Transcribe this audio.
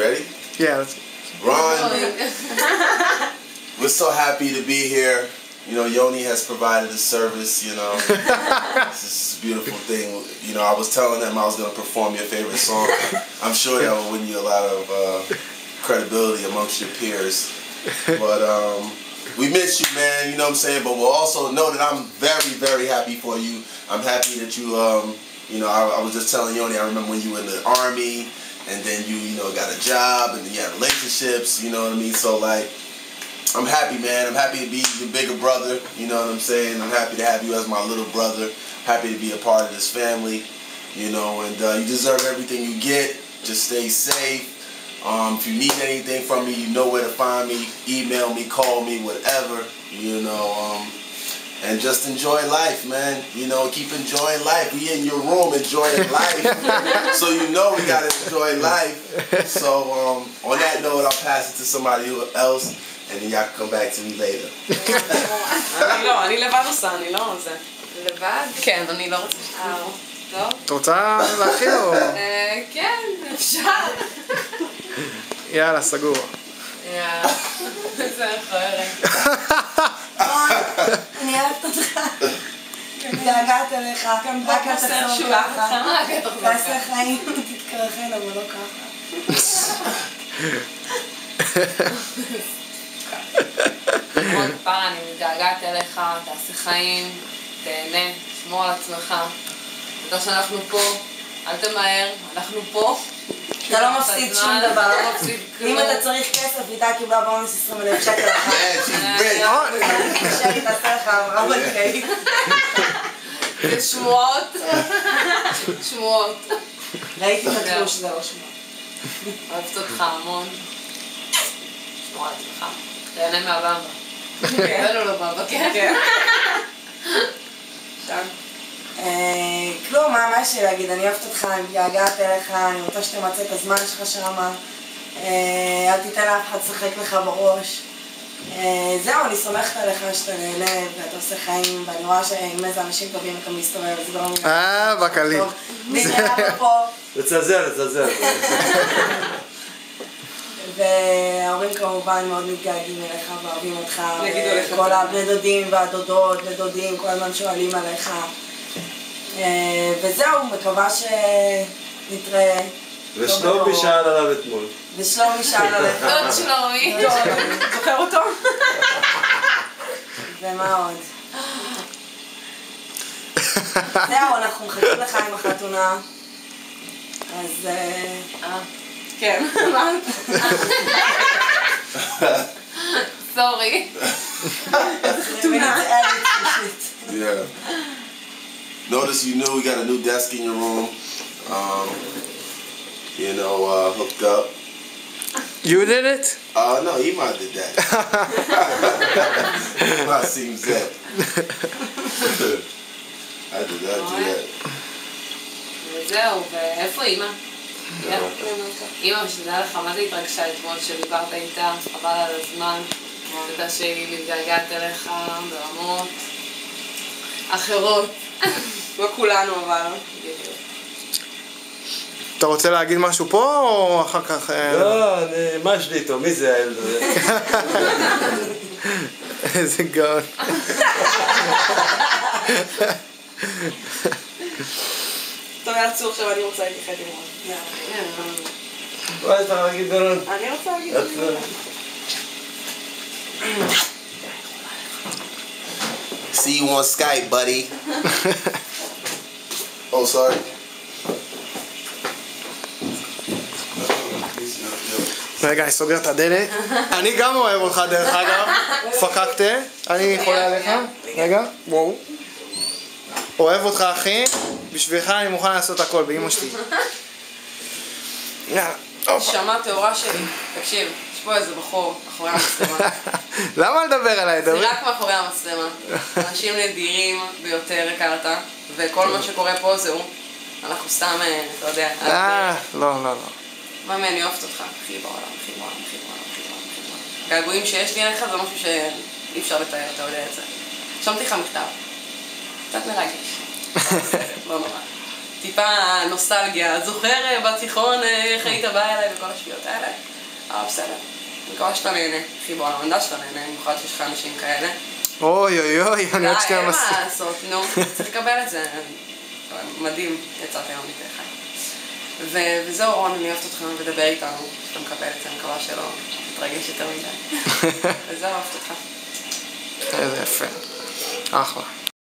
ready? Yeah, let's go. Ron, we're so happy to be here. You know, Yoni has provided the service, you know. This is a beautiful thing. You know, I was telling him I was going to perform your favorite song. I'm sure that will win you a lot of credibility amongst your peers. But we miss you, man, you know what I'm saying? But we'll also know that I'm very, very happy for you. I'm happy that you, you know, I was just telling Yoni, I remember when you were in the Army, and then you know, got a job, and then you had relationships, you know what I mean? So, like, I'm happy, man. I'm happy to be your bigger brother, you know what I'm saying? I'm happy to have you as my little brother. Happy to be a part of this family, you know, and you deserve everything you get. Just stay safe. If you need anything from me, you know where to find me. Email me, call me, whatever, you know. And just enjoy life, man. You know, keep enjoying life. We in your room enjoying life. So you know we gotta enjoy life. So on that note, I'll pass it to somebody else, and then y'all can come back to me later. אני לבד עושה, אני לא זה. לבד? כן, אני לא רוצה שתלכו. טוב. את רוצה להכין או? כן, אפשר. יאללה, סגור. יאללה. זה אחרת. אני אוהבת אותך. מתגעגעת אליך. רק אתה תחזור ככה. תעשה חיים, תתקרחן, אבל לא ככה. עוד פעם, אני מתגעגעת אליך, תעשה חיים, תהנה, שמור על עצמך. תודה שאנחנו פה, אל תמהר, אנחנו פה. אתה לא מפסיד שום דבר. לא מפסיד כלום. אם אתה צריך כסף, איתה קיבלה בונוס 20,000 שקל אחת. שלי תעשה לך עברה בנקאית. זה שמועות. שמועות. ראיתי את התלוש, זה לא שמועות. אוהבת אותך המון. שמור על עצמך. תהנה מהבמבה. הבאנו לו במבה, כן. שם. כלום, מה יש לי להגיד? אני אוהבת אותך, אני מתגעגעת אליך, אני רוצה שתמצא את הזמן שלך שמה. אל תיתן לאף אחד לשחק לך בראש. זהו, אני סומכת עליך שאתה נהנה ואתה עושה חיים, ואני רואה שעם איזה אנשים טובים אתה מסתובב, זה לא נראה. בקליל. נראה פה. לצלזל. וההורים כמובן מאוד מתגעגעים אליך ואוהבים אותך. כל הבני דודים והדודות, בני דודים, כל הזמן שואלים עליך. וזהו, מקווה שנתראה. ושלומי שאל עליו אתמול. ושלומי שאל עליך. דוד שלומי. זוכר אותו? ומה עוד? זהו, אנחנו מחכים לך עם החתונה. אז... כן, מה? סורי. חתונה. Yeah. Notice you knew we got a new desk in your room. You know, hooked up. You did it? No, Ima did that. Ima seems that. I did that. וזהו, ואיפה אמא? אמא, שתדע לך, מה זה התרגשה אתמול שדיברת איתה, חבל על הזמן. תדע שהיא מתגעגעת אליך ברמות אחרות. לא כולנו אבל. אתה רוצה להגיד משהו פה או אחר כך? לא, מה יש לי איתו? מי זה הילד הזה? איזה גאון. טוב, יעצור עכשיו, אני רוצה להתייחד עם רון. מה יש לך להגיד דורון? אני רוצה להגיד. See you on Skype, buddy. Oh, sorry. רגע, אני סוגר את הדלת. אני גם אוהב אותך דרך אגב. פקקת. אני חולה עליך. רגע, וואו. אוהב אותך אחי. בשבילך אני מוכן לעשות הכל באמא שלי. יאללה. שמע תאורה שלי. תקשיב, יש פה איזה בחור אחורי המצלמה. למה לדבר עליי? זה רק מאחורי המצלמה. אנשים נדירים ביותר הכרת, וכל מה שקורה פה זהו. אנחנו סתם, אתה יודע. לא. ממי, אני אוהבת אותך. הכי בעולם, הכי בעולם. געגועים שיש לי עליך זה משהו שאי אפשר לתאר, אתה יודע את זה. שמתי לך מכתב. קצת מרגש. לא נורא. טיפה נוסטלגיה. זוכר בתיכון איך היית בא אליי וכל השטויות האלה? בסדר. אני מקווה שאתה נהנה. אחי בעולם, אני יודע שאתה נהנה, במיוחד שיש לך אנשים כאלה. אוי אוי אוי, אני עוד שנייה אין מסכים. מה לעשות, נו, צריך לקבל את זה. מדהים, יצאת היום איתי אחד. וזהו רון, אני אוהבת אותך ודבר איתנו, שאתה מקבל את זה, אני מקווה שלא תתרגש יותר מדי. וזהו, אוהבת אותך. איזה יפה. אחלה.